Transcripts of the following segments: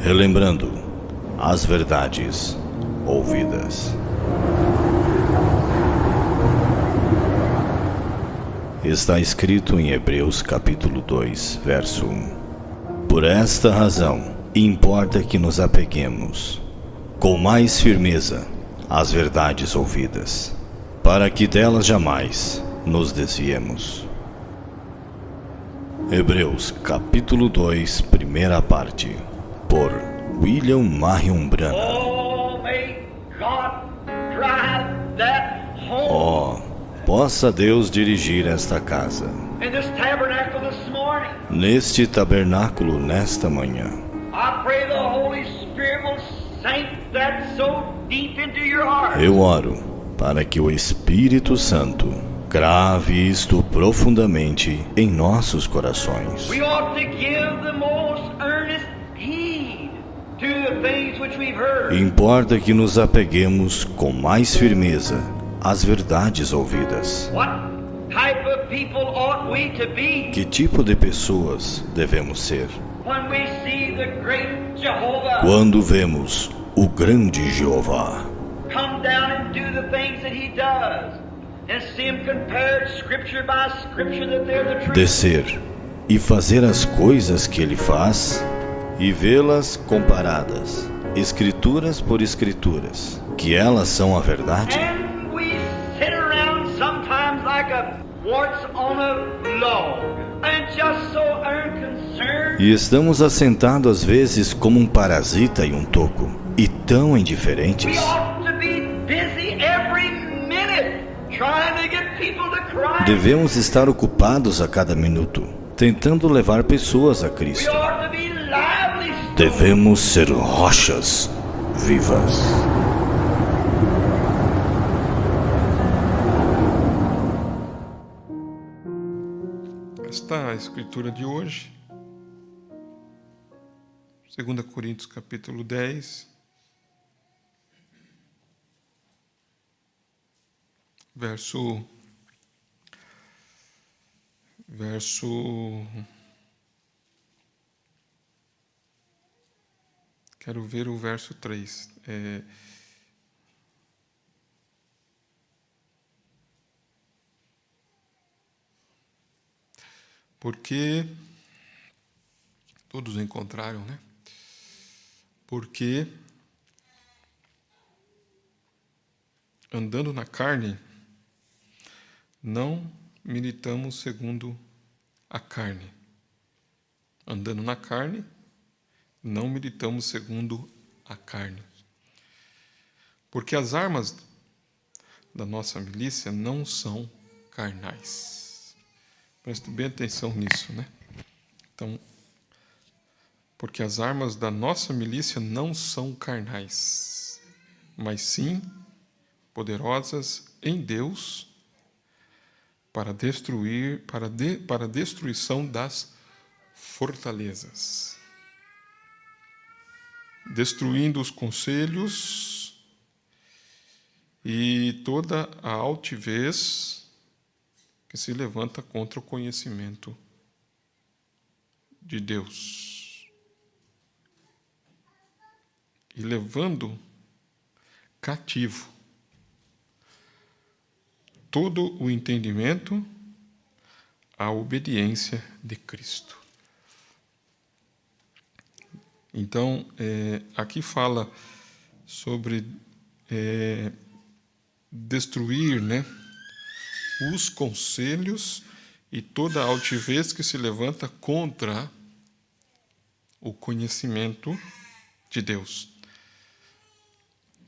relembrando as verdades ouvidas. Está escrito em Hebreus capítulo 2, verso 1. Por esta razão, importa que nos apeguemos com mais firmeza às verdades ouvidas, para que delas jamais nos desviemos. Hebreus capítulo 2, primeira parte, por William Marion Branham. Possa Deus dirigir esta casa, neste tabernáculo nesta manhã. Eu oro para que o Espírito Santo grave isto profundamente em nossos corações. Importa que nos apeguemos com mais firmeza às verdades ouvidas. Que tipo de pessoas devemos ser? Quando vemos o grande Jeová descer e fazer as coisas que ele faz e vê-las comparadas, escrituras por escrituras, que elas são a verdade. E estamos assentados às vezes como um parasita em um toco, e tão indiferentes. Devemos estar ocupados a cada minuto, tentando levar pessoas a Cristo. Devemos ser rochas vivas. Esta é a escritura de hoje, 2 Coríntios capítulo 10, verso quero ver o verso 3. Porque todos encontraram, né? Porque andando na carne, não militamos segundo a carne. Andando na carne, não militamos segundo a carne. Porque as armas da nossa milícia não são carnais. Preste bem atenção nisso, né? Então, porque as armas da nossa milícia não são carnais, mas sim poderosas em Deus para destruir, para a destruição das fortalezas, destruindo os conselhos e toda a altivez que se levanta contra o conhecimento de Deus, e levando cativo todo o entendimento à obediência de Cristo. Então, aqui fala sobre destruir, né, os conselhos e toda a altivez que se levanta contra o conhecimento de Deus,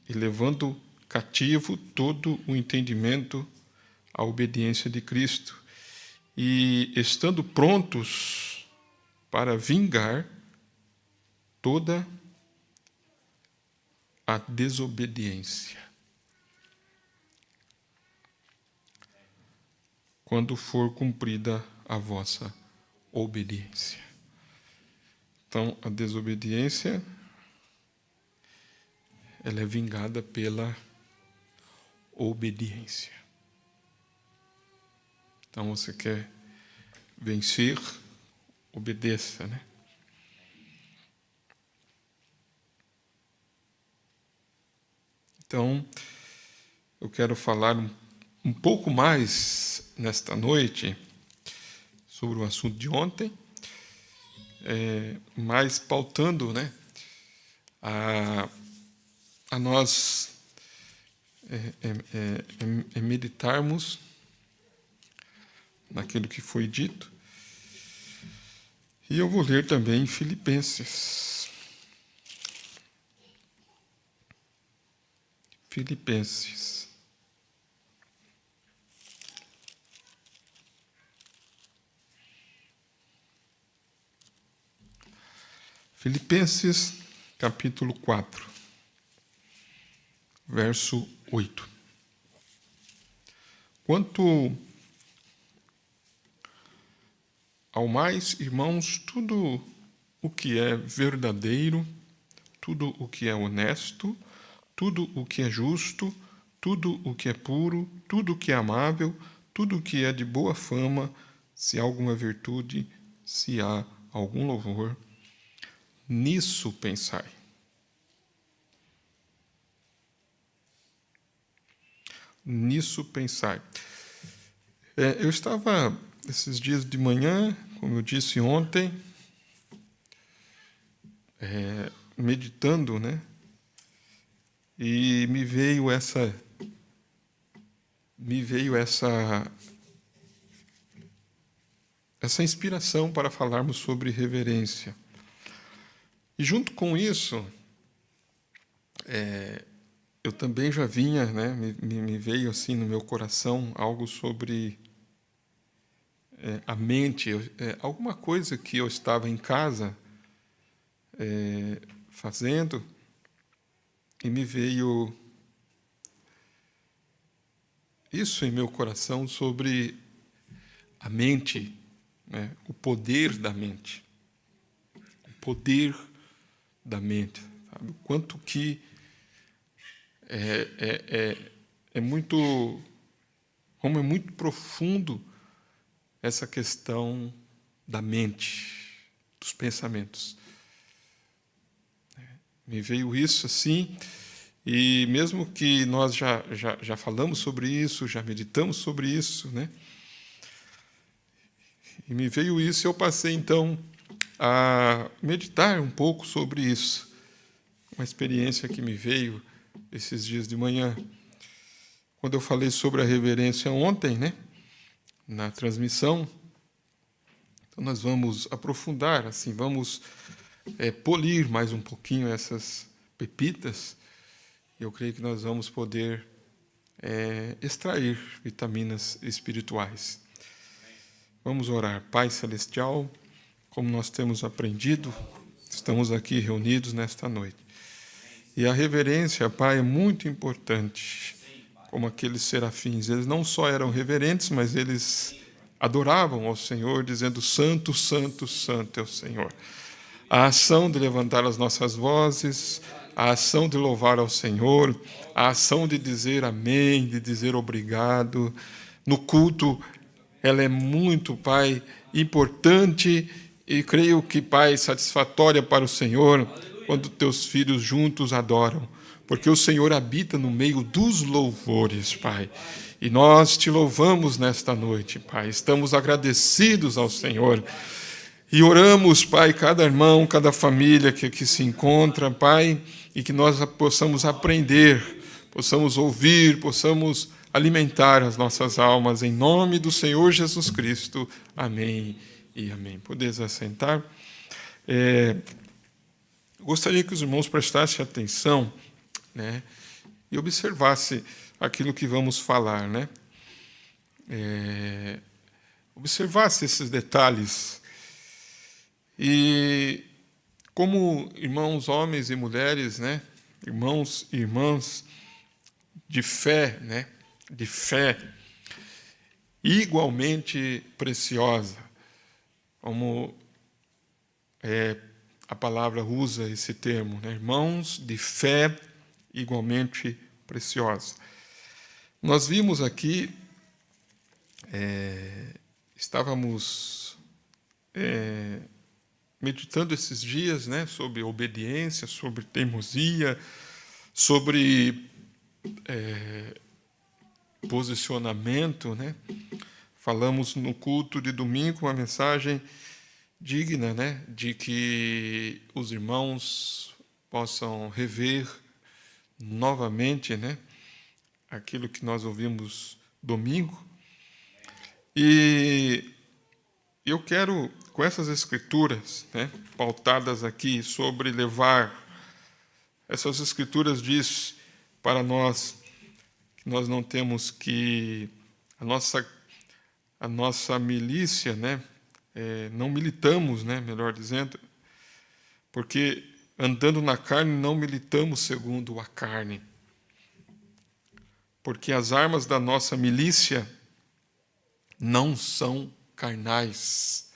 e levando cativo todo o entendimento à obediência de Cristo, e estando prontos para vingar toda a desobediência, quando for cumprida a vossa obediência. Então, a desobediência, ela é vingada pela obediência. Então, você quer vencer, obedeça, né? Então, eu quero falar um pouco mais nesta noite sobre o assunto de ontem, mas pautando, né, a nós meditarmos naquilo que foi dito. E eu vou ler também Filipenses. Filipenses. Filipenses, capítulo 4, verso 8. Quanto ao mais, irmãos, tudo o que é verdadeiro, tudo o que é honesto, tudo o que é justo, tudo o que é puro, tudo o que é amável, tudo o que é de boa fama, se há alguma virtude, se há algum louvor, nisso pensai. Nisso pensai. Eu estava, esses dias de manhã, como eu disse ontem, meditando, né? E me veio essa inspiração para falarmos sobre reverência. E junto com isso, eu também já vinha, né, me veio assim no meu coração algo sobre a mente, alguma coisa que eu estava em casa fazendo, e me veio isso em meu coração sobre a mente, né, o poder da mente. O poder da mente, sabe? O quanto que é muito, como é muito profundo essa questão da mente, dos pensamentos. Me veio isso assim, e mesmo que nós já falamos sobre isso, já meditamos sobre isso, né? E me veio isso e eu passei então a meditar um pouco sobre isso. Uma experiência que me veio esses dias de manhã, quando eu falei sobre a reverência ontem, né, na transmissão. Então nós vamos aprofundar, assim, vamos polir mais um pouquinho essas pepitas. Eu creio que nós vamos poder extrair vitaminas espirituais. Vamos orar. Pai Celestial, como nós temos aprendido, estamos aqui reunidos nesta noite. E a reverência, Pai, é muito importante, como aqueles serafins. Eles não só eram reverentes, mas eles adoravam ao Senhor, dizendo: Santo, Santo, Santo é o Senhor. A ação de levantar as nossas vozes, a ação de louvar ao Senhor, a ação de dizer amém, de dizer obrigado, no culto, ela é muito, Pai, importante e creio que, Pai, satisfatória para o Senhor, quando teus filhos juntos adoram, porque o Senhor habita no meio dos louvores, Pai. E nós te louvamos nesta noite, Pai. Estamos agradecidos ao Senhor. E oramos, Pai, cada irmão, cada família que aqui se encontra, Pai, e que nós possamos aprender, possamos ouvir, possamos alimentar as nossas almas, em nome do Senhor Jesus Cristo. Amém e amém. Podeis assentar. Gostaria que os irmãos prestassem atenção, né, e observassem aquilo que vamos falar, né? Observasse esses detalhes. E como irmãos, homens e mulheres, né, irmãos e irmãs de fé, né, de fé igualmente preciosa, como a palavra usa esse termo, né, irmãos de fé igualmente preciosa. Nós vimos aqui, estávamos meditando esses dias, né, sobre obediência, sobre teimosia, sobre posicionamento, né? Falamos no culto de domingo uma mensagem digna, né? De que os irmãos possam rever novamente, né? Aquilo que nós ouvimos domingo. E eu quero, com essas escrituras, né, pautadas aqui sobre levar, essas escrituras diz para nós que nós não temos que, a nossa milícia, né, não militamos, né, melhor dizendo, porque andando na carne não militamos segundo a carne. Porque as armas da nossa milícia não são carnais.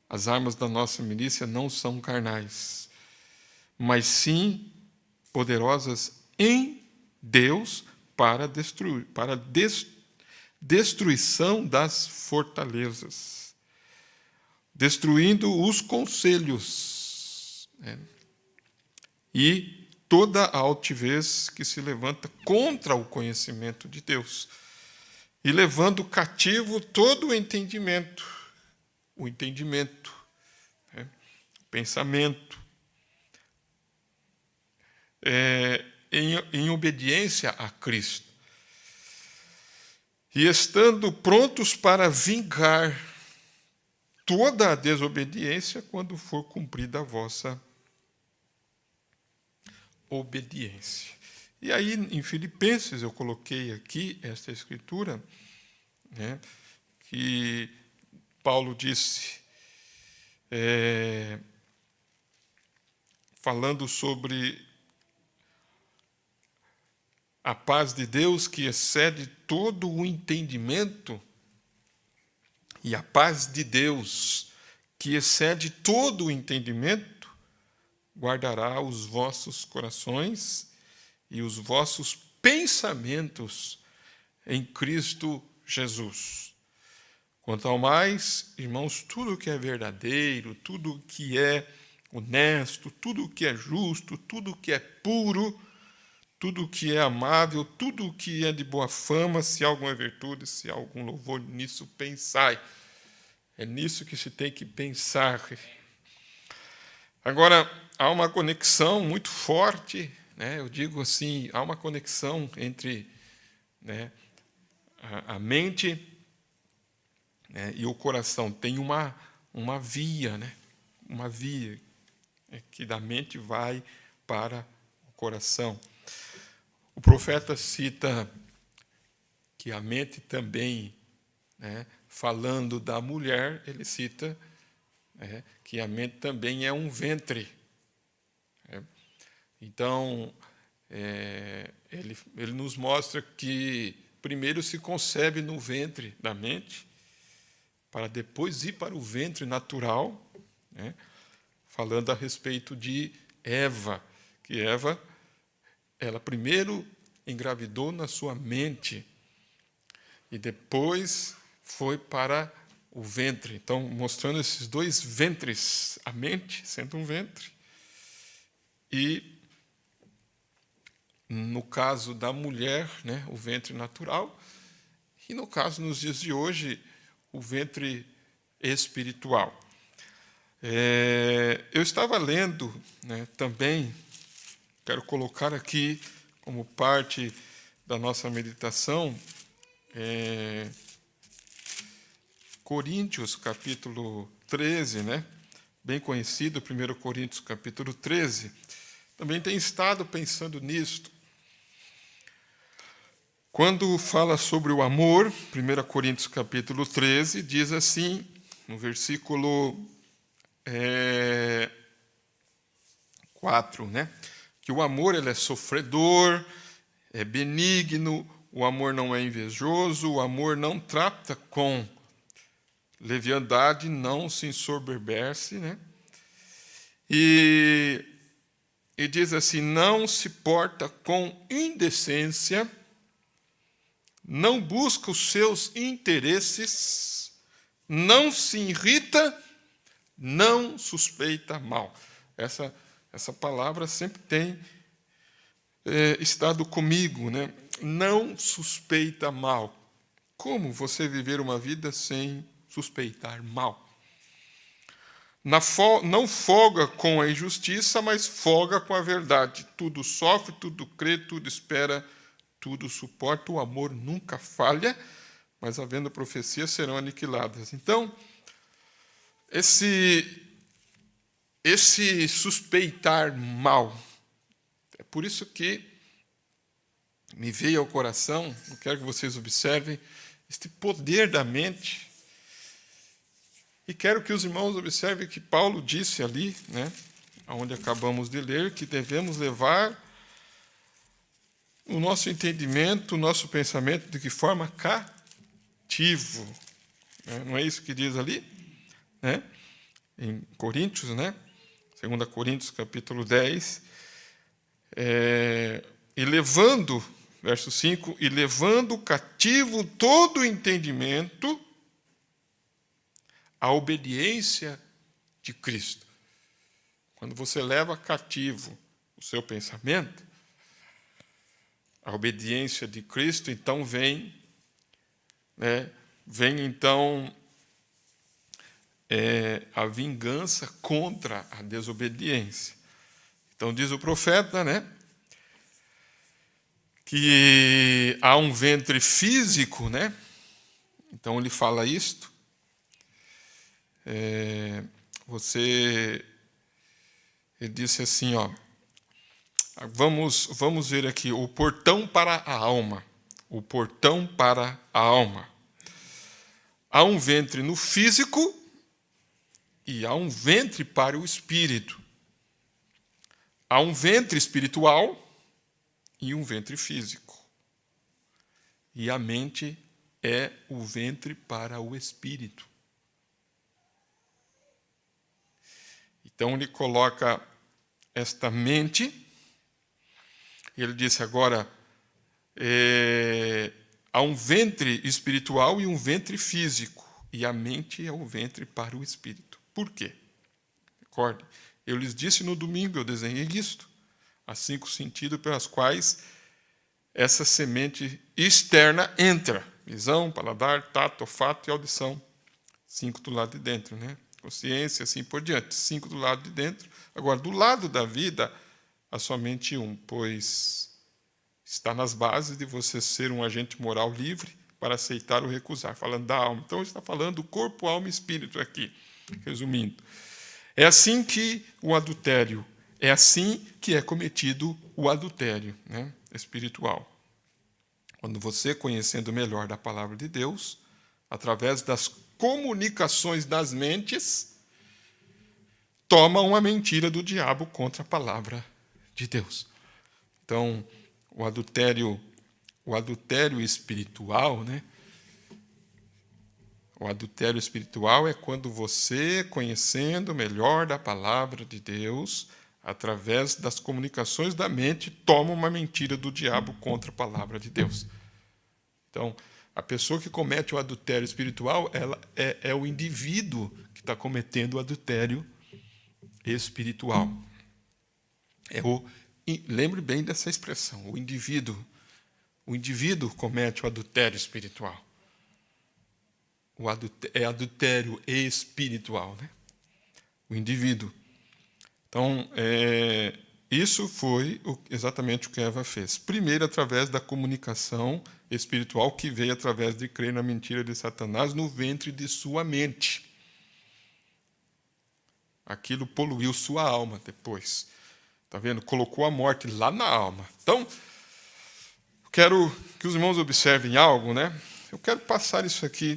As armas da nossa milícia não são carnais, mas sim poderosas em Deus para destruição das fortalezas, destruindo os conselhos, né? E toda a altivez que se levanta contra o conhecimento de Deus, e levando cativo todo o entendimento, né? O pensamento, em obediência a Cristo, e estando prontos para vingar toda a desobediência quando for cumprida a vossa obediência. E aí, em Filipenses, eu coloquei aqui esta escritura, né, que Paulo disse, falando sobre a paz de Deus que excede todo o entendimento, e a paz de Deus que excede todo o entendimento guardará os vossos corações e os vossos pensamentos em Cristo Jesus. Quanto ao mais, irmãos, tudo que é verdadeiro, tudo que é honesto, tudo que é justo, tudo que é puro, tudo que é amável, tudo que é de boa fama, se há alguma virtude, se há algum louvor, nisso pensai. É nisso que se tem que pensar. Agora, há uma conexão muito forte, né? Eu digo assim, há uma conexão entre, né, a mente, né, e o coração. Tem uma via, né? Uma via que da mente vai para o coração. O profeta cita que a mente também, né, falando da mulher, ele cita, né, que a mente também é um ventre. Então, ele nos mostra que primeiro se concebe no ventre da mente, para depois ir para o ventre natural, né, falando a respeito de Eva, que Eva, ela primeiro engravidou na sua mente e depois foi para o ventre. Então, mostrando esses dois ventres, a mente sendo um ventre e, no caso da mulher, né, o ventre natural, e no caso, nos dias de hoje, o ventre espiritual. Eu estava lendo, né, também, quero colocar aqui como parte da nossa meditação, Coríntios, capítulo 13, né? Bem conhecido, 1 Coríntios, capítulo 13. Também tenho estado pensando nisto. Quando fala sobre o amor, 1 Coríntios, capítulo 13, diz assim, no versículo 4, né? Que o amor ele é sofredor, é benigno, o amor não é invejoso, o amor não trata com leviandade, não se ensoberbece, né? E diz assim, não se porta com indecência, não busca os seus interesses, não se irrita, não suspeita mal. Essa palavra sempre tem estado comigo, né? Não suspeita mal. Como você viver uma vida sem suspeitar mal? Não folga com a injustiça, mas folga com a verdade. Tudo sofre, tudo crê, tudo espera, tudo suporta. O amor nunca falha, mas havendo profecias serão aniquiladas. Então, esse suspeitar mal, é por isso que me veio ao coração, eu quero que vocês observem, este poder da mente. E quero que os irmãos observem que Paulo disse ali, né, onde acabamos de ler, que devemos levar o nosso entendimento, o nosso pensamento, de que forma? Cativo. Não é isso que diz ali? Né? Em Coríntios, né? 2 Coríntios, capítulo 10. E levando, verso 5, e levando cativo todo o entendimento a obediência de Cristo. Quando você leva cativo o seu pensamento, a obediência de Cristo, então vem então a vingança contra a desobediência. Então diz o profeta, né, que há um ventre físico, né? Então ele fala isto. Ele disse assim, vamos ver aqui, o portão para a alma. O portão para a alma. Há um ventre no físico e há um ventre para o espírito. Há um ventre espiritual e um ventre físico. E a mente é o ventre para o espírito. Então, ele coloca esta mente, e ele disse agora, há um ventre espiritual e um ventre físico, e a mente é o ventre para o espírito. Por quê? Recorde, eu lhes disse no domingo, eu desenhei isto, as 5 sentidos pelas quais essa semente externa entra, visão, paladar, tato, olfato e audição, 5 do lado de dentro, né? Consciência, assim por diante. 5 do lado de dentro. Agora, do lado da vida, há somente um, pois está nas bases de você ser um agente moral livre para aceitar ou recusar. Falando da alma. Então, ele está falando do corpo, alma e espírito aqui, resumindo. É assim que o adultério, é assim que é cometido o adultério, né, espiritual. Quando você, conhecendo melhor da palavra de Deus, através das comunicações das mentes, toma uma mentira do diabo contra a palavra de Deus. Então, o adultério espiritual, né? O adultério espiritual é quando você, conhecendo melhor da palavra de Deus, através das comunicações da mente, toma uma mentira do diabo contra a palavra de Deus. Então, a pessoa que comete o adultério espiritual, ela é o indivíduo que está cometendo o adultério espiritual. Lembre bem dessa expressão, o indivíduo comete o adultério espiritual. É adultério espiritual, né? O indivíduo. Então, isso foi exatamente o que Eva fez. Primeiro, através da comunicação espiritual que veio através de crer na mentira de Satanás no ventre de sua mente. Aquilo poluiu sua alma depois. Está vendo? Colocou a morte lá na alma. Então, quero que os irmãos observem algo, né? Eu quero passar isso aqui.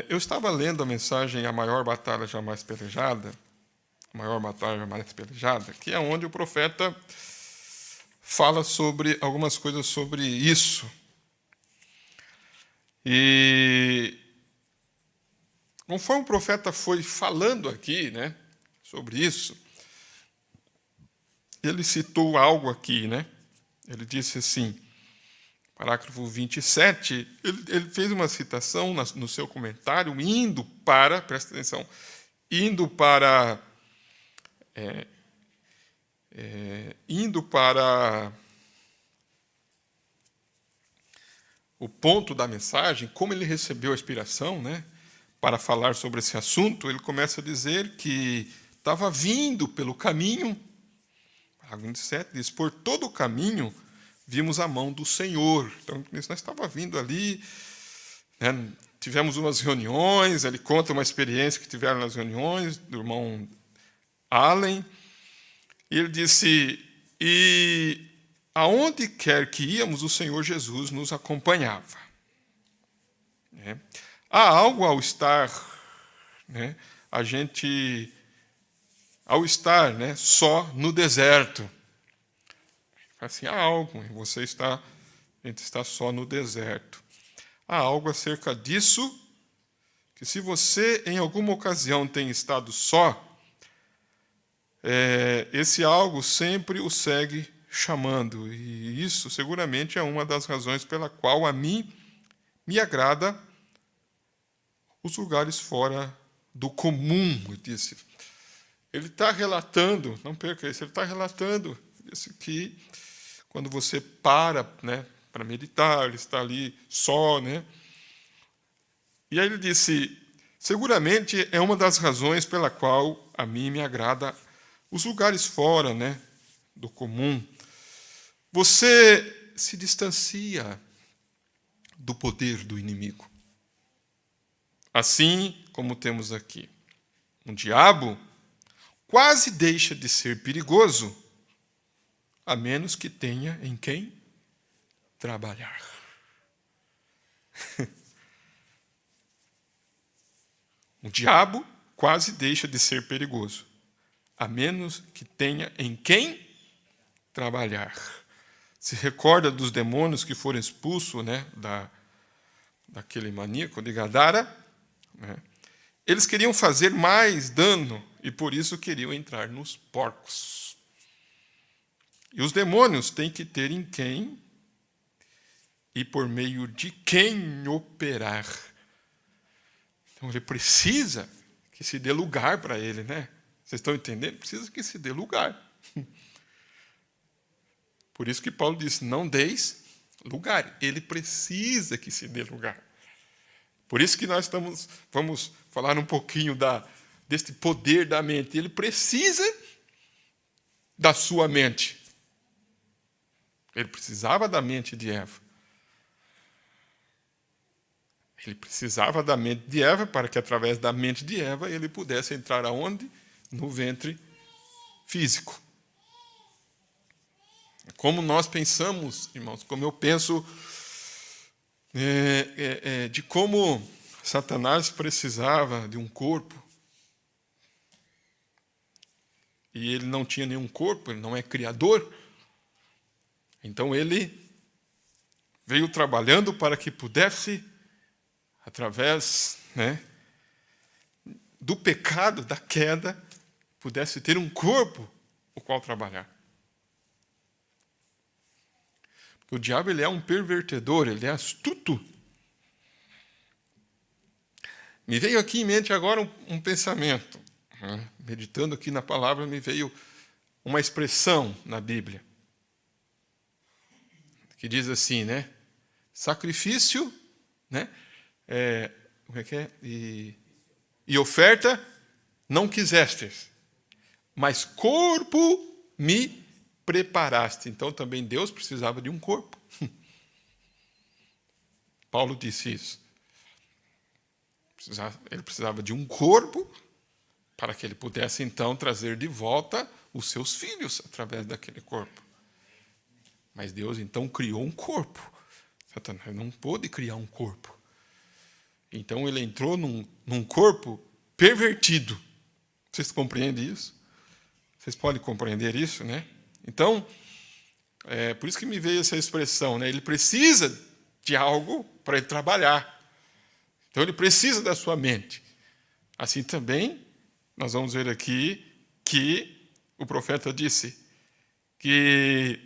Eu estava lendo a mensagem A Maior Batalha Jamais Pelejada, que é onde o profeta fala sobre algumas coisas sobre isso. E conforme o profeta foi falando aqui, né, sobre isso, ele citou algo aqui, né? Ele disse assim, parágrafo 27, ele fez uma citação no seu comentário, presta atenção, indo para o ponto da mensagem, como ele recebeu a inspiração, né, para falar sobre esse assunto, ele começa a dizer que estava vindo pelo caminho, parágrafo 27, diz, por todo o caminho vimos a mão do Senhor. Então, nós estávamos vindo ali, né, tivemos umas reuniões, ele conta uma experiência que tiveram nas reuniões do irmão Allen, e ele disse, e aonde quer que íamos, o Senhor Jesus nos acompanhava. Há algo ao estar, né, ao estar, né, só no deserto. Assim, há algo, a gente está só no deserto. Há algo acerca disso, que se você em alguma ocasião tem estado só, esse algo sempre o segue chamando. E isso seguramente é uma das razões pela qual a mim me agrada os lugares fora do comum. Eu disse. Ele está relatando, não perca isso, ele está relatando disse que quando você para, né, para meditar, ele está ali só, né? E aí ele disse, seguramente é uma das razões pela qual a mim me agrada os lugares fora, né, do comum. Você se distancia do poder do inimigo. Assim como temos aqui. O diabo quase deixa de ser perigoso, a menos que tenha em quem trabalhar. O diabo quase deixa de ser perigoso, a menos que tenha em quem trabalhar. Se recorda dos demônios que foram expulsos, né, daquele maníaco de Gadara? Né? Eles queriam fazer mais dano e por isso queriam entrar nos porcos. E os demônios têm que ter em quem e por meio de quem operar. Então ele precisa que se dê lugar para ele, né? Vocês estão entendendo? Precisa que se dê lugar. Por isso que Paulo disse, não deis lugar. Ele precisa que se dê lugar. Por isso que nós vamos falar um pouquinho deste poder da mente. Ele precisa da sua mente. Ele precisava da mente de Eva. Ele precisava da mente de Eva para que, através da mente de Eva, ele pudesse entrar aonde? No ventre físico. Como nós pensamos, irmãos, como eu penso de como Satanás precisava de um corpo. E ele não tinha nenhum corpo, ele não é criador. Então ele veio trabalhando para que pudesse, através, né, do pecado, da queda, pudesse ter um corpo o qual trabalhar. Porque o diabo ele é um pervertedor, ele é astuto. Me veio aqui em mente agora um pensamento. Né? Meditando aqui na palavra, me veio uma expressão na Bíblia. Que diz assim, né? Sacrifício, né? Como é que é? E oferta não quisestes, mas corpo me preparaste. Então também Deus precisava de um corpo. Paulo disse isso. Ele precisava de um corpo para que ele pudesse então trazer de volta os seus filhos através daquele corpo. Mas Deus então criou um corpo. Satanás não pôde criar um corpo. Então ele entrou num corpo pervertido. Vocês compreendem isso? Vocês podem compreender isso, né? Então, por isso que me veio essa expressão, né? Ele precisa de algo para ele trabalhar. Então ele precisa da sua mente. Assim também, nós vamos ver aqui que o profeta disse que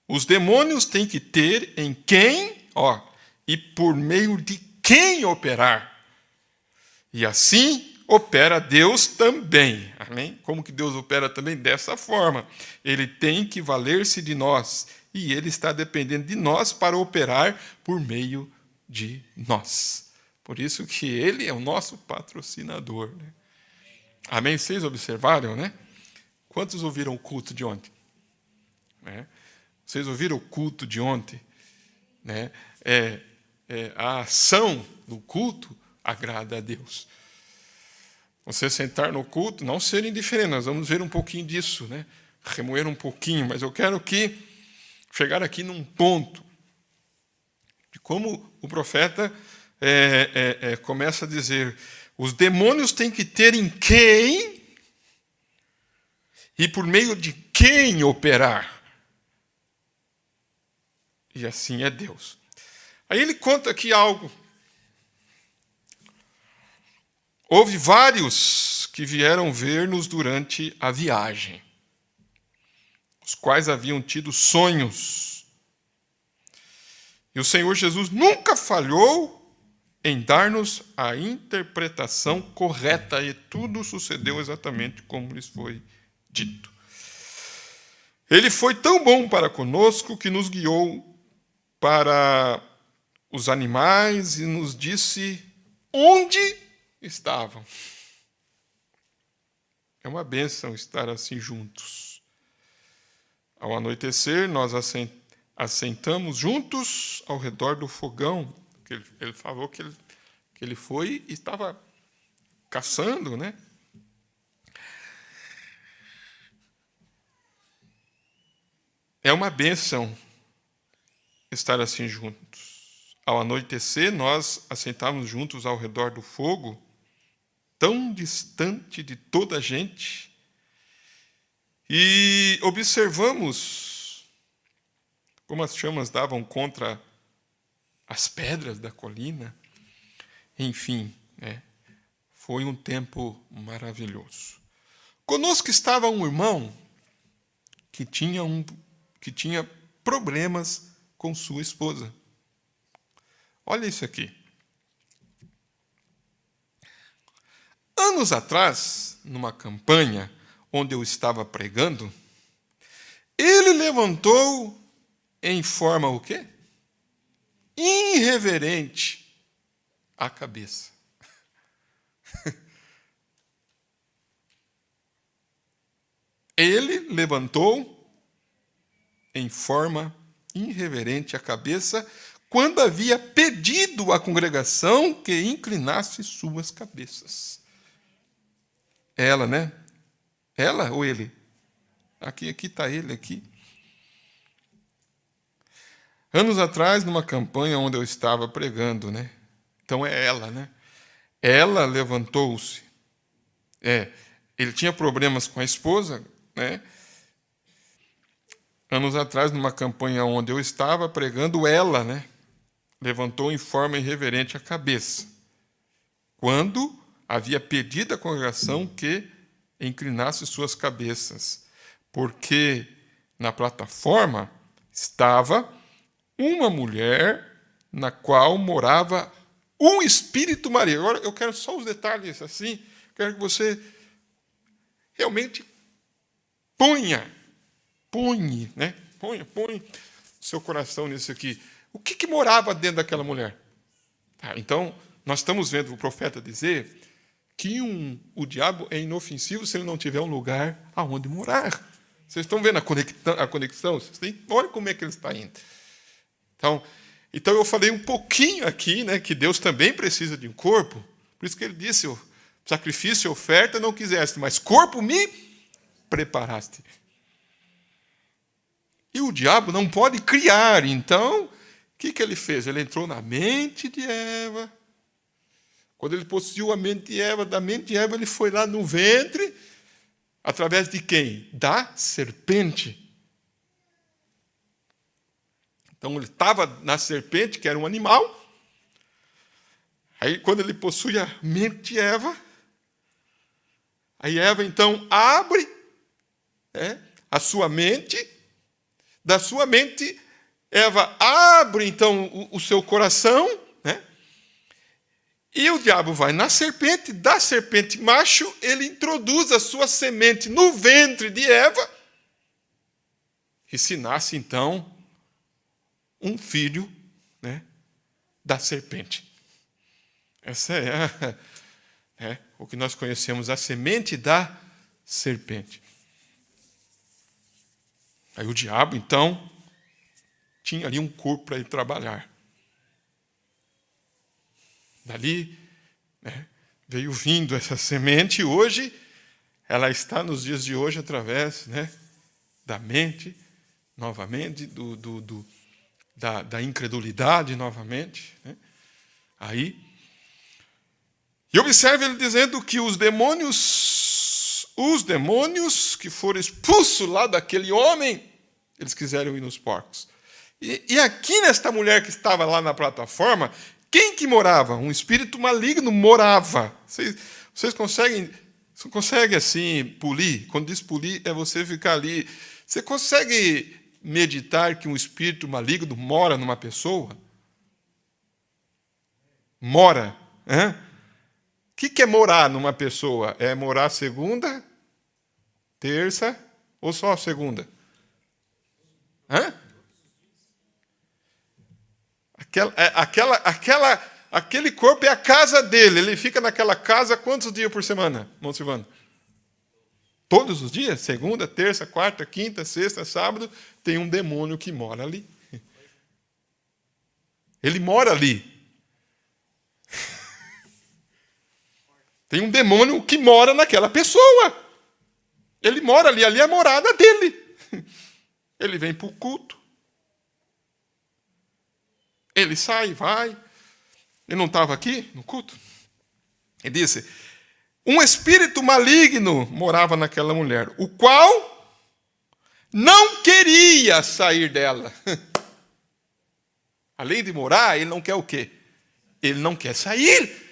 os demônios têm que ter em quem, e por meio de quem operar. E assim opera Deus também. Amém? Como que Deus opera também? Dessa forma. Ele tem que valer-se de nós. E Ele está dependendo de nós para operar por meio de nós. Por isso que Ele é o nosso patrocinador. Né? Amém? Vocês observaram, né? Quantos ouviram o culto de ontem? Né? Vocês ouviram o culto de ontem? Né? A ação do culto agrada a Deus. Você sentar no culto, não ser indiferente, nós vamos ver um pouquinho disso, né? Remoer um pouquinho, mas eu quero chegar aqui num ponto de como o profeta começa a dizer: os demônios têm que ter em quem e por meio de quem operar. E assim é Deus. Aí ele conta aqui algo. Houve vários que vieram ver-nos durante a viagem, os quais haviam tido sonhos. E o Senhor Jesus nunca falhou em dar-nos a interpretação correta, e tudo sucedeu exatamente como lhes foi dito. Ele foi tão bom para conosco que nos guiou para os animais e nos disse onde estavam. É uma bênção estar assim juntos. Ao anoitecer, nós assentamos juntos ao redor do fogão. Ele falou que ele foi e estava caçando, né? É uma bênção estar assim juntos. Ao anoitecer, nós assentávamos juntos ao redor do fogo, tão distante de toda a gente, e observamos como as chamas davam contra as pedras da colina. Enfim, né? Foi um tempo maravilhoso. Conosco estava um irmão que tinha problemas com sua esposa. Olha isso aqui. Anos atrás, numa campanha onde eu estava pregando, ele levantou em forma o quê? Irreverente a cabeça. Ele levantou em forma irreverente a cabeça quando havia pedido à congregação que inclinasse suas cabeças. Ela, né? Ela ou ele? Aqui está ele aqui. Anos atrás, numa campanha onde eu estava pregando, né? Então é ela, né? Ela levantou-se. Ele tinha problemas com a esposa, né? Anos atrás, numa campanha onde eu estava pregando, ela, né? Levantou em forma irreverente a cabeça, quando havia pedido à congregação que inclinasse suas cabeças, porque na plataforma estava uma mulher na qual morava um espírito maligno. Agora eu quero só os detalhes assim, quero que você realmente põe, né? Põe seu coração nisso aqui. O que morava dentro daquela mulher? Então, nós estamos vendo o profeta dizer que o diabo é inofensivo se ele não tiver um lugar aonde morar. Vocês estão vendo a conexão? Olha como é que ele está indo. Então eu falei um pouquinho aqui, né, que Deus também precisa de um corpo. Por isso que ele disse: o sacrifício e oferta não quiseste, mas corpo me preparaste. E o diabo não pode criar. Então, o que ele fez? Ele entrou na mente de Eva. Quando ele possuiu a mente de Eva, da mente de Eva ele foi lá no ventre, através de quem? Da serpente. Então ele estava na serpente, que era um animal. Aí quando ele possui a mente de Eva, aí Eva então abre a sua mente. Da sua mente, Eva abre então o seu coração, né? E o diabo vai na serpente, da serpente macho, ele introduz a sua semente no ventre de Eva, e se nasce, então, um filho, né, da serpente. Essa é o que nós conhecemos, a semente da serpente. Aí o diabo, então, tinha ali um corpo para ele trabalhar. Dali, né, veio vindo essa semente, e hoje ela está nos dias de hoje através, né, da mente, novamente, da incredulidade, novamente. Né? Aí, e observe ele dizendo que os demônios que foram expulsos lá daquele homem, eles quiseram ir nos porcos. E aqui nesta mulher que estava lá na plataforma, quem que morava? Um espírito maligno morava. Vocês conseguem assim polir? Quando diz polir, é você ficar ali. Você consegue meditar que um espírito maligno mora numa pessoa? Mora. O que é morar numa pessoa? É morar segunda, terça ou só segunda? Aquele corpo é a casa dele. Ele fica naquela casa quantos dias por semana, irmão Silvano? Todos os dias? Segunda, terça, quarta, quinta, sexta, sábado, tem um demônio que mora ali. Ele mora ali. Tem um demônio que mora naquela pessoa. Ele mora ali é a morada dele. Ele vem para o culto. Ele sai, vai. Ele não estava aqui no culto? Ele disse, um espírito maligno morava naquela mulher, o qual não queria sair dela. Além de morar, ele não quer o quê? Ele não quer sair.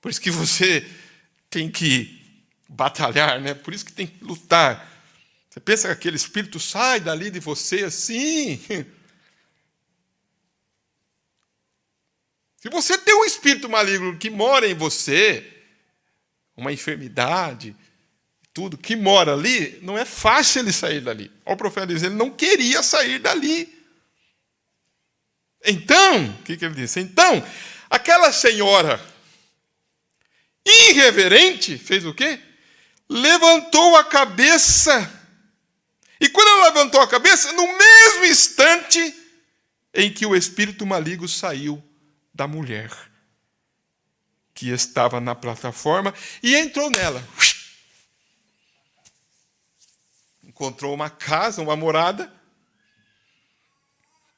Por isso que você tem que batalhar, né? Por isso que tem que lutar. Você pensa que aquele espírito sai dali de você assim? Se você tem um espírito maligno que mora em você, uma enfermidade, tudo que mora ali, não é fácil ele sair dali. Olha o profeta diz, ele não queria sair dali. Então, o que ele disse? Então, aquela senhora irreverente fez o quê? Levantou a cabeça. E quando ela levantou a cabeça, no mesmo instante em que o espírito maligno saiu da mulher que estava na plataforma e entrou nela. Encontrou uma casa, uma morada.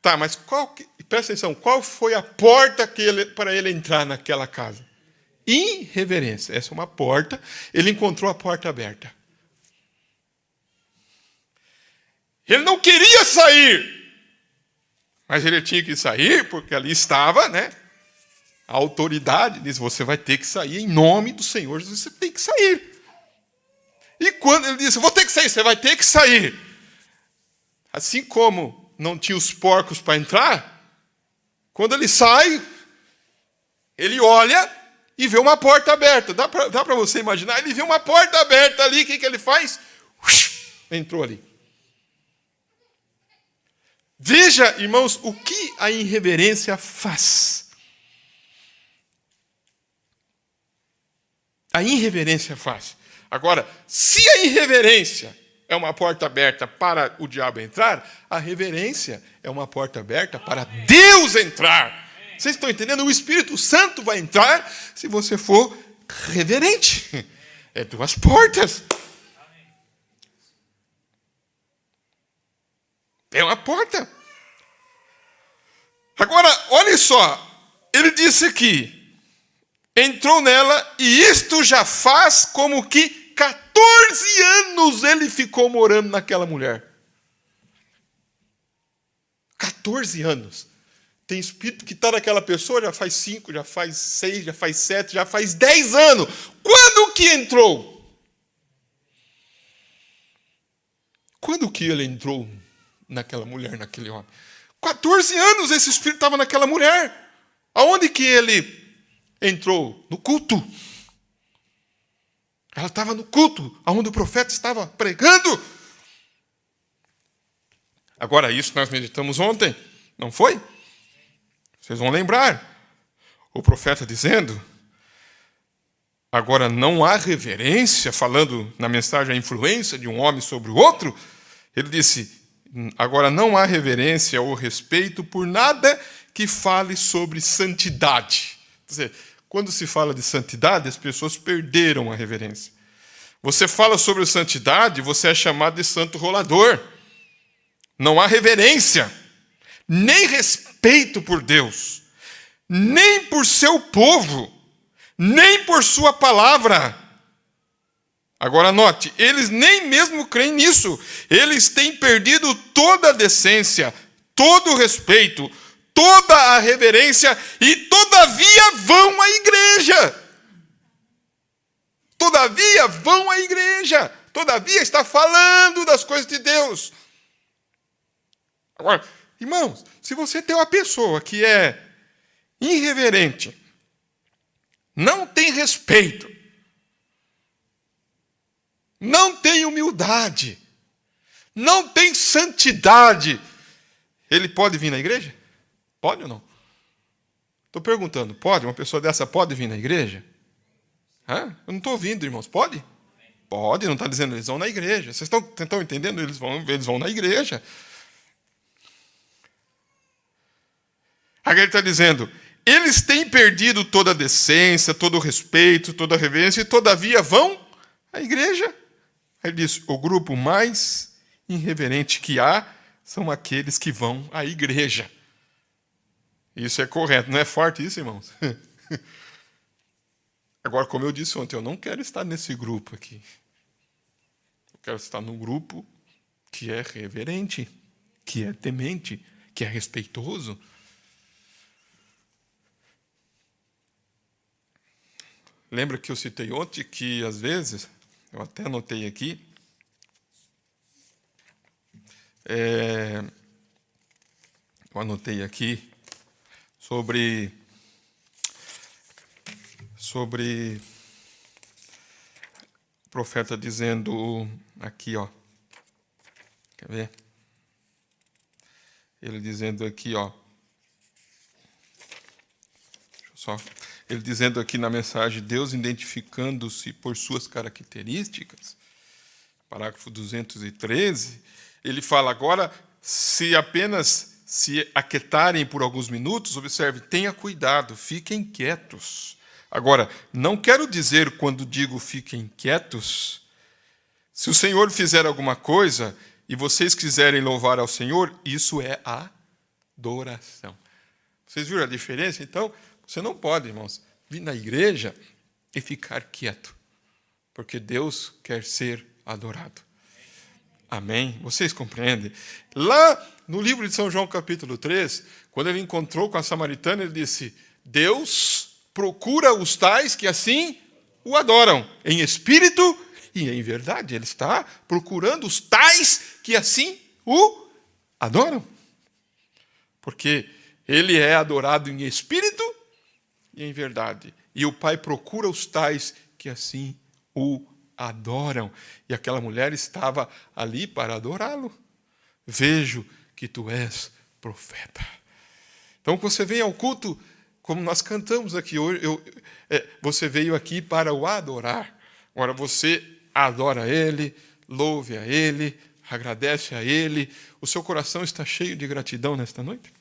Tá, mas presta atenção, qual foi a porta para ele entrar naquela casa? Irreverência. Essa é uma porta, ele encontrou a porta aberta. Ele não queria sair, mas ele tinha que sair porque ali estava, né? A autoridade diz, você vai ter que sair em nome do Senhor Jesus, você tem que sair. E quando ele disse, vou ter que sair, você vai ter que sair. Assim como não tinha os porcos para entrar, quando ele sai, ele olha e vê uma porta aberta. Dá para você imaginar? Ele vê uma porta aberta ali, o que ele faz? Entrou ali. Veja, irmãos, o que a irreverência faz. A irreverência faz. Agora, se a irreverência é uma porta aberta para o diabo entrar, a reverência é uma porta aberta para Deus entrar. Vocês estão entendendo? O Espírito Santo vai entrar se você for reverente. É duas portas. É uma porta. Agora, olha só. Ele disse que entrou nela e isto já faz como que 14 anos ele ficou morando naquela mulher. 14 anos. Tem espírito que está naquela pessoa já faz 5, já faz 6, já faz 7, já faz 10 anos. Quando que entrou? Quando que ele entrou naquela mulher, naquele homem? 14 anos esse espírito estava naquela mulher. Aonde que ele entrou? No culto. Ela estava no culto, onde o profeta estava pregando. Agora, isso nós meditamos ontem, não foi? Vocês vão lembrar. O profeta dizendo, agora não há reverência, falando na mensagem a influência de um homem sobre o outro. Ele disse, agora não há reverência ou respeito por nada que fale sobre santidade. Quer dizer, quando se fala de santidade, as pessoas perderam a reverência. Você fala sobre santidade, você é chamado de santo rolador. Não há reverência, nem respeito por Deus, nem por seu povo, nem por sua palavra. Agora note, eles nem mesmo creem nisso. Eles têm perdido toda a decência, todo o respeito, toda a reverência e todavia vão à igreja. Todavia vão à igreja. Todavia está falando das coisas de Deus. Agora, irmãos, se você tem uma pessoa que é irreverente, não tem respeito, não tem humildade, não tem santidade, ele pode vir na igreja? Pode ou não? Estou perguntando, pode? Uma pessoa dessa pode vir na igreja? Eu não estou ouvindo, irmãos. Pode? Pode, não está dizendo eles vão na igreja. Vocês estão entendendo? Eles vão na igreja. Agora ele está dizendo, eles têm perdido toda a decência, todo o respeito, toda a reverência, e todavia vão à igreja. Ele diz, o grupo mais irreverente que há são aqueles que vão à igreja. Isso é correto. Não é forte isso, irmãos? Agora, como eu disse ontem, eu não quero estar nesse grupo aqui. Eu quero estar num grupo que é reverente, que é temente, que é respeitoso. Lembra que eu citei ontem que, às vezes, eu até anotei aqui, sobre o profeta dizendo aqui, ó. Quer ver? Ele dizendo aqui, ó. Ele dizendo aqui na mensagem, Deus identificando-se por suas características, parágrafo 213, ele fala agora, se apenas se aquietarem por alguns minutos, observe, tenha cuidado, fiquem quietos. Agora, não quero dizer, quando digo fiquem quietos, se o Senhor fizer alguma coisa e vocês quiserem louvar ao Senhor, isso é adoração. Vocês viram a diferença? Então, você não pode, irmãos, vir na igreja e ficar quieto, porque Deus quer ser adorado. Amém? Vocês compreendem? Lá no livro de São João, capítulo 3, quando ele encontrou com a samaritana, ele disse, Deus procura os tais que assim o adoram, em espírito e em verdade. Ele está procurando os tais que assim o adoram. Porque ele é adorado em espírito e em verdade. E o Pai procura os tais que assim o adoram. E aquela mulher estava ali para adorá-lo. Vejo que tu és profeta. Então, quando você vem ao culto, como nós cantamos aqui hoje, você veio aqui para o adorar. Agora, você adora Ele, louve a Ele, agradece a Ele. O seu coração está cheio de gratidão nesta noite?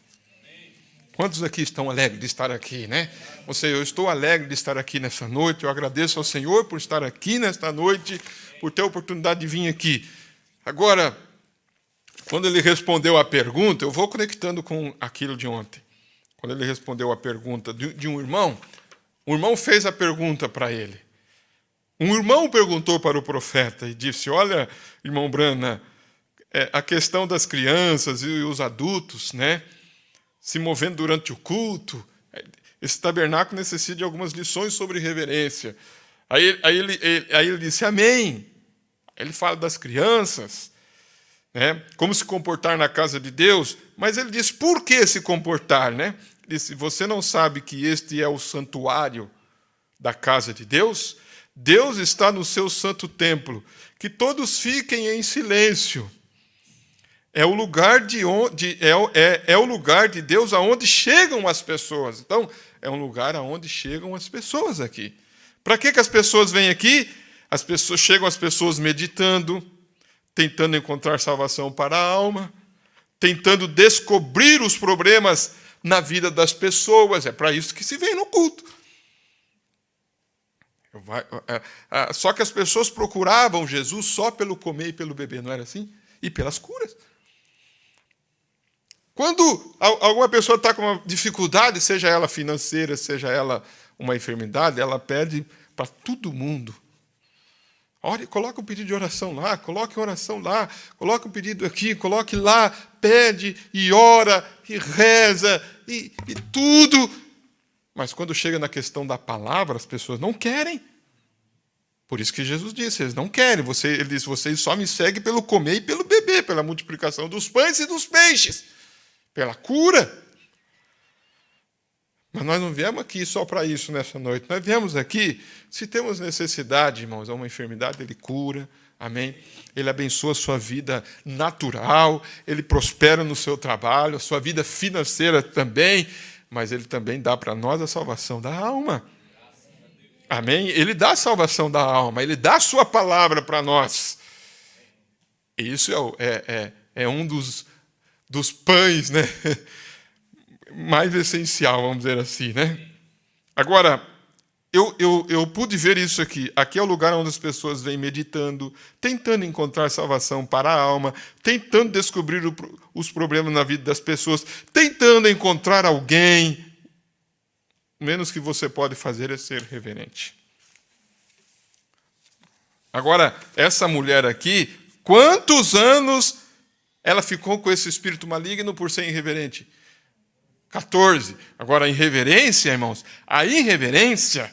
Quantos aqui estão alegres de estar aqui, né? Eu estou alegre de estar aqui nessa noite. Eu agradeço ao Senhor por estar aqui nesta noite, por ter a oportunidade de vir aqui. Agora, quando ele respondeu a pergunta, eu vou conectando com aquilo de ontem. Quando ele respondeu a pergunta de um irmão, o irmão fez a pergunta para ele. Um irmão perguntou para o profeta e disse, olha, irmão Brana, a questão das crianças e os adultos, né, se movendo durante o culto, esse tabernáculo necessita de algumas lições sobre reverência. Aí ele disse, amém. Ele fala das crianças, né, como se comportar na casa de Deus, mas ele diz, por que se comportar, né? disse: você não sabe que este é o santuário da casa de Deus? Deus está no seu santo templo. Que todos fiquem em silêncio. É o lugar é o lugar de Deus aonde chegam as pessoas. Então, é um lugar aonde chegam as pessoas aqui. Para que as pessoas vêm aqui? Chegam as pessoas meditando, tentando encontrar salvação para a alma, tentando descobrir os problemas na vida das pessoas. É para isso que se vem no culto. Só que as pessoas procuravam Jesus só pelo comer e pelo beber, não era assim? E pelas curas. Quando alguma pessoa está com uma dificuldade, seja ela financeira, seja ela uma enfermidade, ela pede para todo mundo. Ore, coloca um pedido de oração lá, coloque oração lá, coloque um pedido aqui, coloque lá, pede e ora e reza e tudo. Mas quando chega na questão da palavra, as pessoas não querem. Por isso que Jesus disse, eles não querem. Ele disse, vocês só me seguem pelo comer e pelo beber, pela multiplicação dos pães e dos peixes, pela cura. Mas nós não viemos aqui só para isso nessa noite. Nós viemos aqui, se temos necessidade, irmãos, é uma enfermidade, Ele cura, amém? Ele abençoa a sua vida natural, Ele prospera no seu trabalho, a sua vida financeira também, mas Ele também dá para nós a salvação da alma. Amém? Ele dá a salvação da alma, Ele dá a sua palavra para nós. Isso é um dos pães, né? Mais essencial, vamos dizer assim, né? Agora, eu pude ver isso aqui. Aqui é o lugar onde as pessoas vêm meditando, tentando encontrar salvação para a alma, tentando descobrir os problemas na vida das pessoas, tentando encontrar alguém. O menos que você pode fazer é ser reverente. Agora, essa mulher aqui, quantos anos ela ficou com esse espírito maligno por ser irreverente? 14. Agora, a irreverência, irmãos, a irreverência,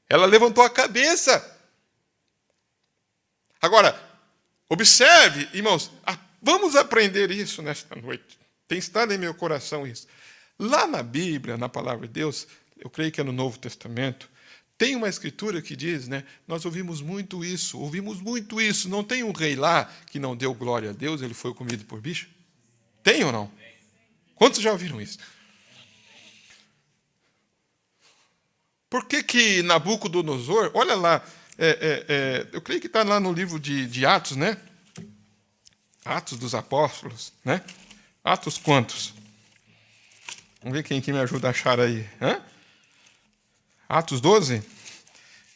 ela levantou a cabeça. Agora, observe, irmãos, vamos aprender isso nesta noite. Tem estado em meu coração isso. Lá na Bíblia, na palavra de Deus, eu creio que é no Novo Testamento, tem uma escritura que diz, né? Nós ouvimos muito isso. Não tem um rei lá que não deu glória a Deus, ele foi comido por bicho? Tem ou não? Quantos já ouviram isso? Por que Nabucodonosor, olha lá, eu creio que está lá no livro de Atos, né? Atos dos Apóstolos, né? Atos quantos? Vamos ver quem me ajuda a achar aí. Atos 12?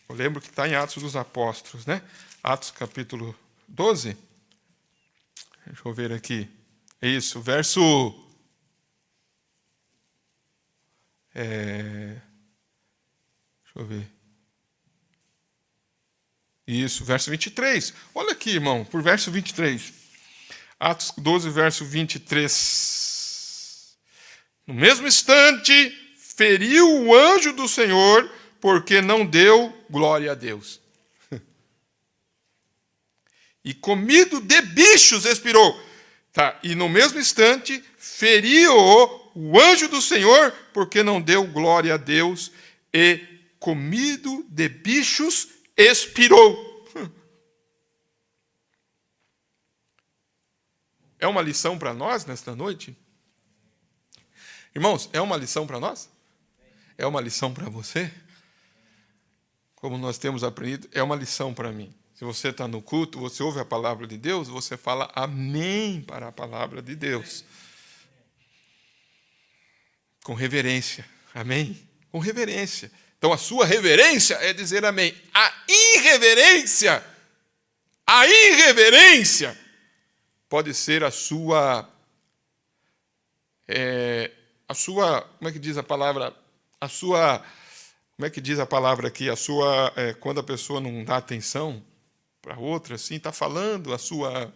Eu lembro que está em Atos dos Apóstolos, né? Atos capítulo 12. Deixa eu ver aqui. É isso, verso... Deixa eu ver. Isso, verso 23. Olha aqui, irmão, por verso 23. Atos 12, verso 23. No mesmo instante, feriu o anjo do Senhor, porque não deu glória a Deus. E comido de bichos expirou. Tá, e no mesmo instante, feriu o anjo do Senhor, porque não deu glória a Deus, e comido de bichos expirou. É uma lição para nós nesta noite? Irmãos, é uma lição para nós? É uma lição para você? Como nós temos aprendido, é uma lição para mim. Se você está no culto, você ouve a palavra de Deus, você fala amém para a palavra de Deus. Com reverência. Amém? Com reverência. Então, a sua reverência é dizer amém. A irreverência pode ser a sua, como é que diz a palavra? Como é que diz a palavra aqui? Quando a pessoa não dá atenção para outra, assim, está falando a sua, como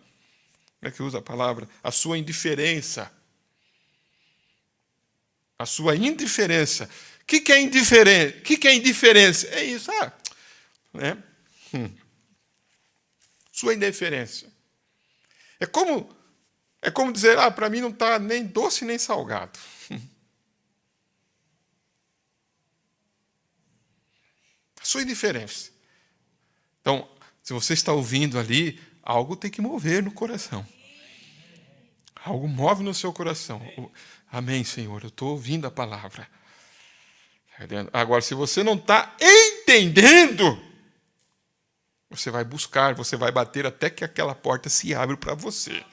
é que usa a palavra? A sua indiferença. A sua indiferença. O que é indiferença? O que é indiferença? É isso, né? Sua indiferença. É como É como dizer, para mim não está nem doce nem salgado. A sua indiferença. Então, se você está ouvindo ali, algo tem que mover no coração. Algo move no seu coração. Amém, Senhor, eu estou ouvindo a palavra. Agora, se você não está entendendo, você vai buscar, você vai bater até que aquela porta se abra para você.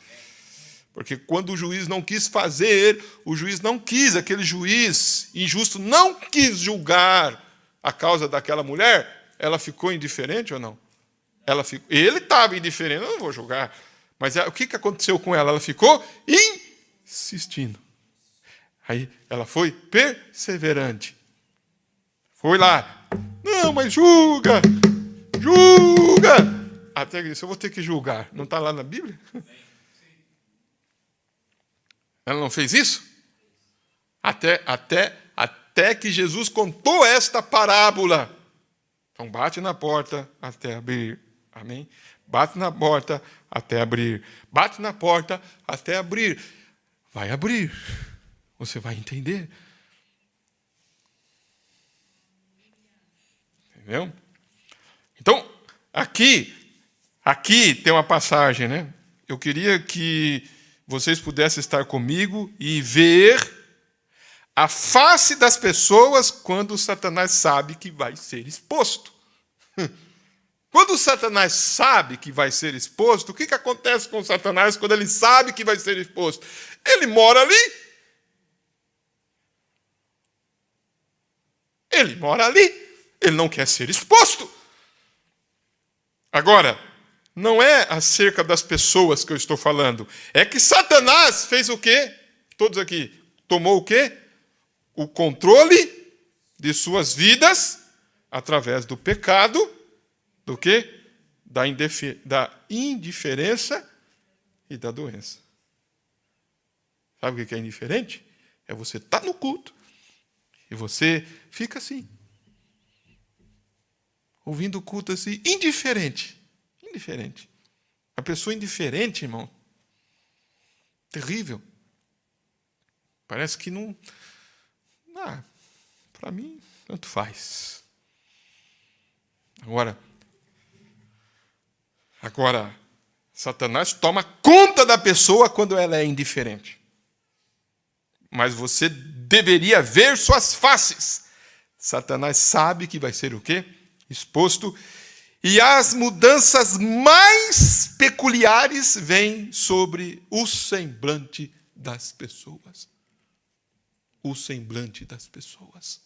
Porque quando o juiz não quis fazer, o juiz não quis, aquele juiz injusto não quis julgar a causa daquela mulher, ela ficou indiferente ou não? Ele estava indiferente, eu não vou julgar. Mas o que aconteceu com ela? Ela ficou insistindo. Aí ela foi perseverante. Foi lá. Não, mas julga! Julga! Até que disse, eu vou ter que julgar. Não está lá na Bíblia? Ela não fez isso? Até que Jesus contou esta parábola. Então bate na porta até abrir. Amém? Bate na porta até abrir. Bate na porta até abrir. Vai abrir. Você vai entender. Entendeu? Então, aqui tem uma passagem, né? Eu queria que vocês pudessem estar comigo e ver a face das pessoas quando Satanás sabe que vai ser exposto. Quando Satanás sabe que vai ser exposto, o que acontece com Satanás quando ele sabe que vai ser exposto? Ele mora ali. Ele mora ali. Ele não quer ser exposto. Agora, não é acerca das pessoas que eu estou falando. É que Satanás fez o quê? Todos aqui. Tomou o quê? O controle de suas vidas através do pecado. Do quê? Da indiferença e da doença. Sabe o que é indiferente? É você estar no culto e você fica assim. Ouvindo o culto assim, indiferente. Indiferente. A pessoa indiferente, irmão, terrível. Parece que não... para mim, tanto faz. Agora, Satanás toma conta da pessoa quando ela é indiferente. Mas você deveria ver suas faces. Satanás sabe que vai ser o quê? Exposto. E as mudanças mais peculiares vêm sobre o semblante das pessoas. O semblante das pessoas.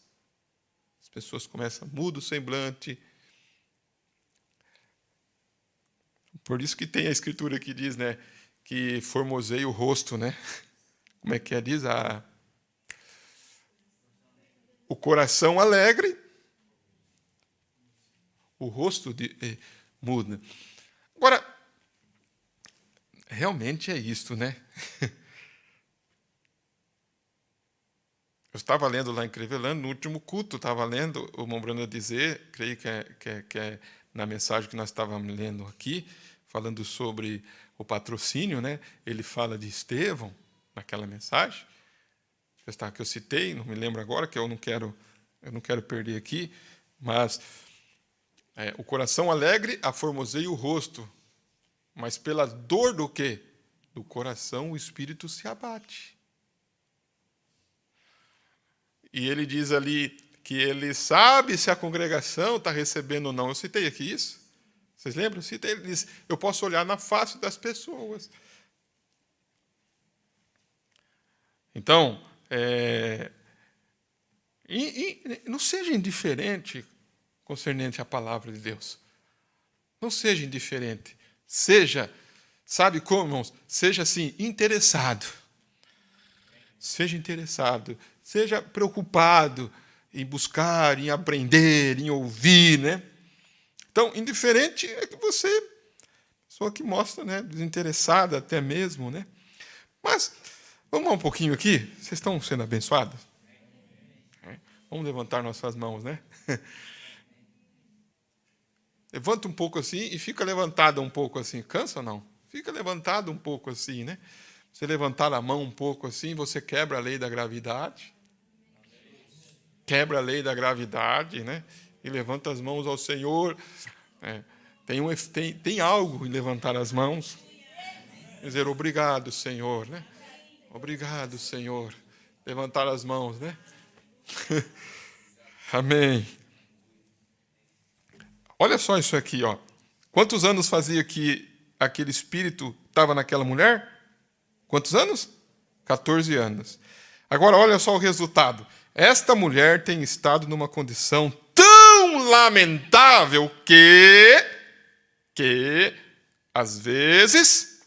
As pessoas começam a mudar o semblante. Por isso que tem a escritura que diz, né, que formoseia o rosto, né? Como é que é? Diz o coração alegre, o rosto muda. Agora, realmente é isto, né? Eu estava lendo lá em Crevelano, no último culto, estava lendo o Mombrana dizer, creio que é na mensagem que nós estávamos lendo aqui, falando sobre o patrocínio, né? Ele fala de Estevão, naquela mensagem, que eu citei, não me lembro agora, que eu não quero perder aqui, mas o coração alegre aformoseia o rosto, mas pela dor do quê? Do coração o espírito se abate. E ele diz ali que ele sabe se a congregação está recebendo ou não. Eu citei aqui isso. Vocês lembram? Ele diz, eu posso olhar na face das pessoas. Então, não seja indiferente concernente à palavra de Deus. Não seja indiferente. Seja, sabe como, irmãos? Seja assim, interessado. Seja interessado. Seja preocupado em buscar, em aprender, em ouvir, né? Então, indiferente é que você, pessoa que mostra, né, desinteressada até mesmo, né? Mas, vamos lá um pouquinho aqui. Vocês estão sendo abençoados? Vamos levantar nossas mãos, né? Levanta um pouco assim e fica levantado um pouco assim. Cansa ou não? Fica levantado um pouco assim, né? Você levantar a mão um pouco assim, você quebra a lei da gravidade. Quebra a lei da gravidade, né? E levanta as mãos ao Senhor. Tem algo em levantar as mãos. Dizer obrigado, Senhor, né? Obrigado, Senhor. Levantar as mãos, né? Amém. Olha só isso aqui, ó. Quantos anos fazia que aquele espírito estava naquela mulher? Quantos anos? 14 anos. Agora, olha só o resultado. Esta mulher tem estado numa condição tão lamentável que às vezes,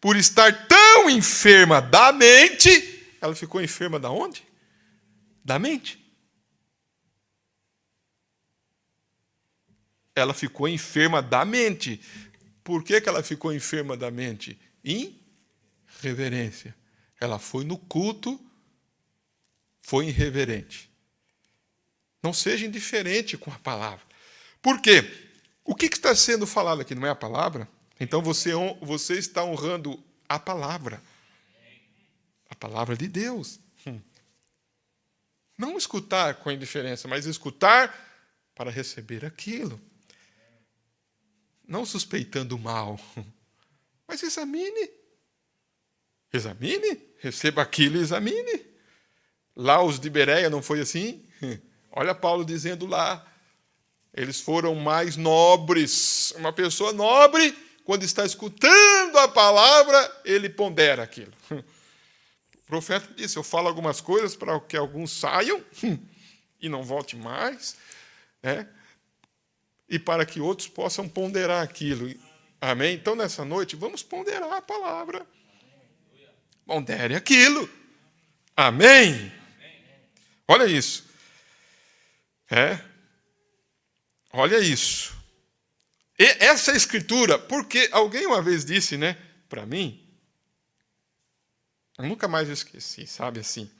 por estar tão enferma da mente, ela ficou enferma da onde? Da mente. Ela ficou enferma da mente. Por que ela ficou enferma da mente? Irreverência. Ela foi no culto, foi irreverente. Não seja indiferente com a palavra. Por quê? O que está sendo falado aqui? Não é a palavra? Então você está honrando a palavra. A palavra de Deus. Não escutar com indiferença, mas escutar para receber aquilo. Não suspeitando o mal. Mas examine. Examine. Receba aquilo e examine. Lá os de Bereia não foi assim? Olha Paulo dizendo lá. Eles foram mais nobres. Uma pessoa nobre, quando está escutando a palavra, ele pondera aquilo. O profeta disse, eu falo algumas coisas para que alguns saiam e não voltem mais, né? E para que outros possam ponderar aquilo. Amém? Então, nessa noite, vamos ponderar a palavra. Pondere aquilo. Amém? Olha isso. Olha isso. E essa escritura, porque alguém uma vez disse, né, para mim, eu nunca mais esqueci, sabe assim?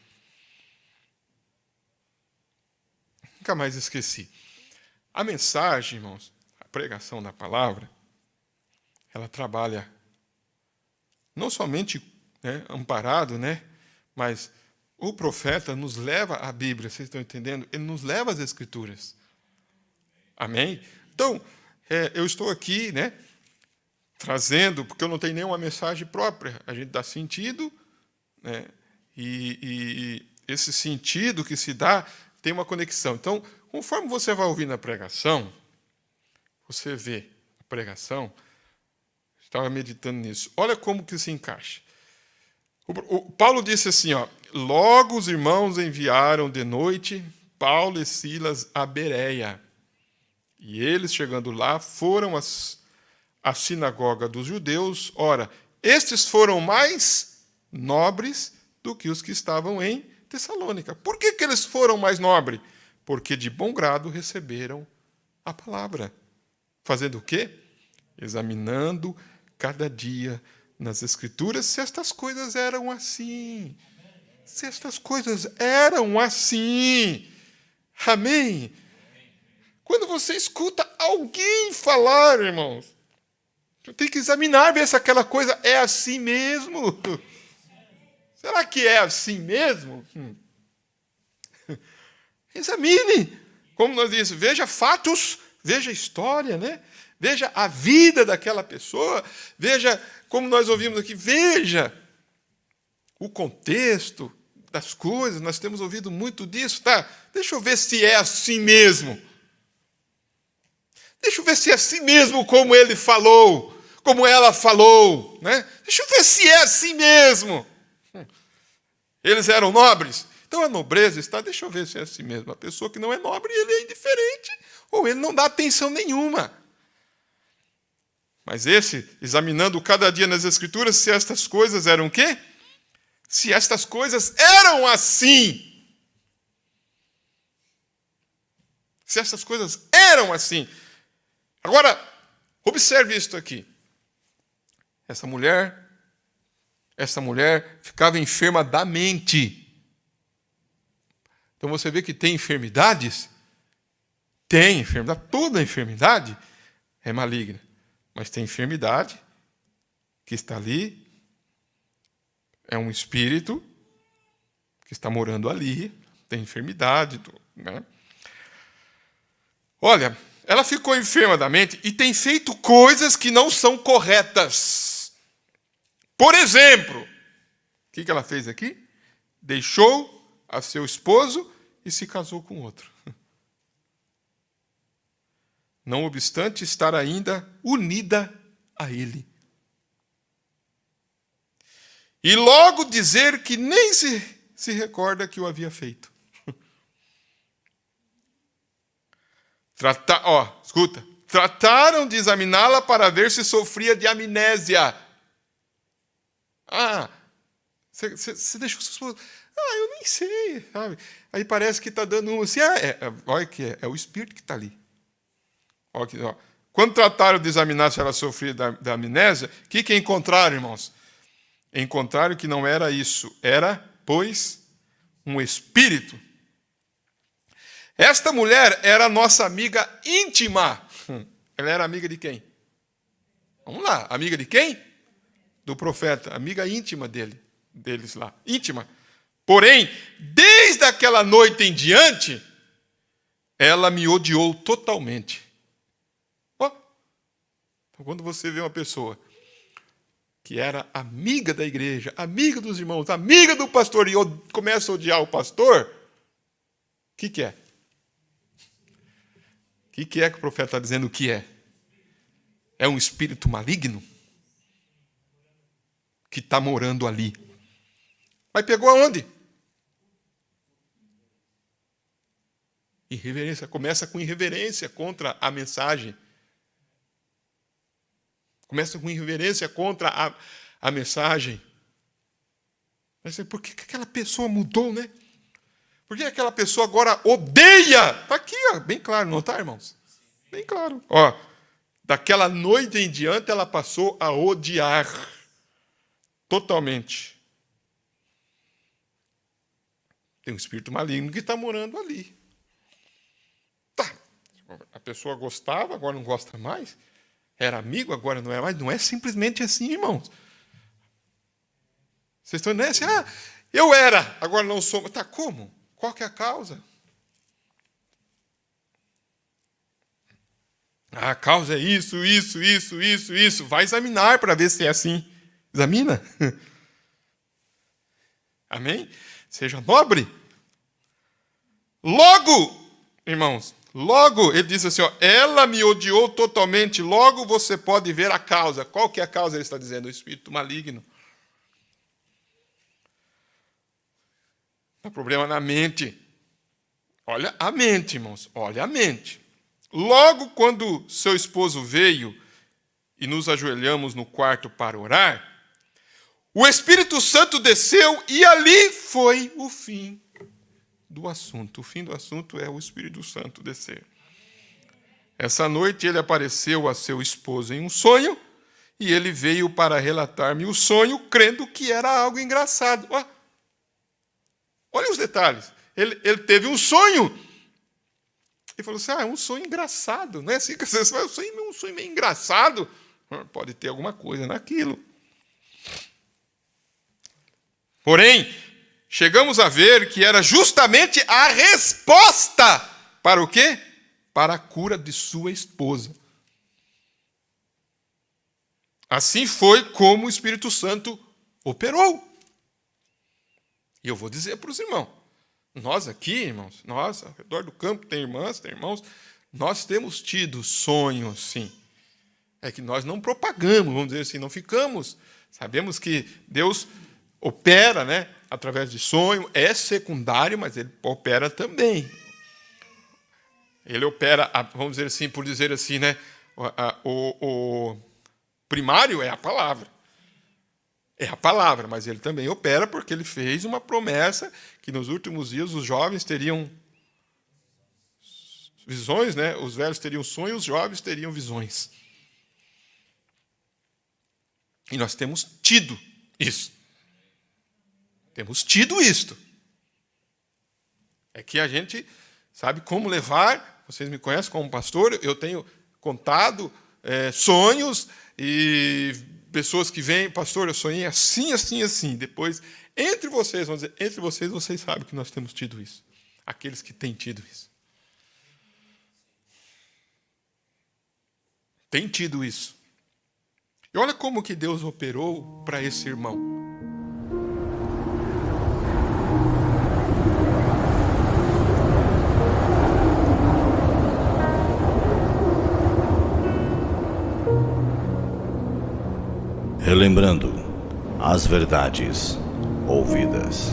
Nunca mais esqueci. A mensagem, irmãos, a pregação da palavra, ela trabalha não somente, né, amparado, né, mas o profeta nos leva à Bíblia, vocês estão entendendo? Ele nos leva às Escrituras. Amém? Então, eu estou aqui, né, trazendo, porque eu não tenho nenhuma mensagem própria, a gente dá sentido, né, e esse sentido que se dá tem uma conexão. Então, conforme você vai ouvindo a pregação, você vê a pregação, estava meditando nisso, olha como que se encaixa. O Paulo disse assim, ó, logo os irmãos enviaram de noite Paulo e Silas a Bereia. E eles, chegando lá, foram à sinagoga dos judeus. Ora, estes foram mais nobres do que os que estavam em Tessalônica. Por que eles foram mais nobres? Porque de bom grado receberam a palavra. Fazendo o quê? Examinando cada dia nas Escrituras se estas coisas eram assim. Se estas coisas eram assim. Amém? Quando você escuta alguém falar, irmãos, você tem que examinar, ver se aquela coisa é assim mesmo. Será que é assim mesmo? Examine. Como nós dizemos, veja fatos, veja história, né? Veja a vida daquela pessoa, veja, como nós ouvimos aqui, veja o contexto das coisas, nós temos ouvido muito disso, tá? Deixa eu ver se é assim mesmo. Deixa eu ver se é assim mesmo como ele falou, como ela falou, né? Deixa eu ver se é assim mesmo. Eles eram nobres, então a nobreza está, deixa eu ver se é assim mesmo. A pessoa que não é nobre, ele é indiferente, ou ele não dá atenção nenhuma. Mas esse, examinando cada dia nas Escrituras, se estas coisas eram o quê? Se estas coisas eram assim. Se estas coisas eram assim. Agora, observe isto aqui. Essa mulher ficava enferma da mente. Então você vê que tem enfermidades? Tem enfermidade. Toda enfermidade é maligna. Mas tem enfermidade que está ali É um espírito que está morando ali, tem enfermidade, né? Olha, ela ficou enferma da mente e tem feito coisas que não são corretas. Por exemplo, o que ela fez aqui? Deixou a seu esposo e se casou com outro. Não obstante estar ainda unida a ele. E logo dizer que nem se recorda que o havia feito. Escuta. Trataram de examiná-la para ver se sofria de amnésia. Você deixou sua esposa? Eu nem sei, sabe? Aí parece que está dando um assim, olha que é o espírito que está ali. Quando trataram de examinar se ela sofria da amnésia, o que encontraram, irmãos? Encontraram que não era isso, era, pois, um espírito. Esta mulher era nossa amiga íntima. Ela era amiga de quem? Vamos lá, amiga de quem? Do profeta, amiga íntima deles lá, íntima. Porém, desde aquela noite em diante, ela me odiou totalmente. Quando você vê uma pessoa que era amiga da igreja, amiga dos irmãos, amiga do pastor, e começa a odiar o pastor, o que é? O que é que o profeta está dizendo que é? É um espírito maligno que está morando ali. Mas pegou aonde? Irreverência. Começa com irreverência contra a mensagem. Começa com irreverência contra a mensagem. Mas por que aquela pessoa mudou, né? Por que aquela pessoa agora odeia? Está aqui, bem claro, não está, irmãos? Bem claro. Daquela noite em diante, ela passou a odiar totalmente. Tem um espírito maligno que está morando ali. Tá. A pessoa gostava, agora não gosta mais. Era amigo, agora não é mais. Não é simplesmente assim, irmãos. Vocês estão nessa? Eu era, agora não sou. Tá, como? Qual que é a causa? A causa é isso. Vai examinar para ver se é assim. Examina. Amém? Seja nobre. Logo, irmãos, ele diz assim, ela me odiou totalmente, logo você pode ver a causa. Qual que é a causa, ele está dizendo? O espírito maligno. Há problema na mente. Olha a mente, irmãos, olha a mente. Logo quando seu esposo veio e nos ajoelhamos no quarto para orar, o Espírito Santo desceu e ali foi o fim do assunto. O fim do assunto é o Espírito Santo descer. Essa noite ele apareceu a seu esposo em um sonho e ele veio para relatar-me o sonho, crendo que era algo engraçado. Olha os detalhes. Ele teve um sonho. E falou assim, é um sonho engraçado. Não é assim que você fala, um sonho meio engraçado. Pode ter alguma coisa naquilo. Porém, chegamos a ver que era justamente a resposta para o quê? Para a cura de sua esposa. Assim foi como o Espírito Santo operou. E eu vou dizer para os irmãos, nós aqui, irmãos, nós ao redor do campo, tem irmãs, tem irmãos, nós temos tido sonhos, sim. É que nós não propagamos, vamos dizer assim, não ficamos. Sabemos que Deus opera, né, através de sonho, é secundário, mas ele opera também. Ele opera, vamos dizer assim, por dizer assim, né, o primário é a palavra. É a palavra, mas ele também opera porque ele fez uma promessa que nos últimos dias os jovens teriam visões, né? Os velhos teriam sonhos, os jovens teriam visões. E nós temos tido isso. Temos tido isto. É que a gente sabe como levar, vocês me conhecem como pastor, eu tenho contado sonhos e pessoas que vêm, pastor, eu sonhei assim, assim, assim. Depois, entre vocês, vamos dizer, entre vocês sabem que nós temos tido isso. Aqueles que têm tido isso. Tem tido isso. E olha como que Deus operou para esse irmão. Relembrando as verdades ouvidas.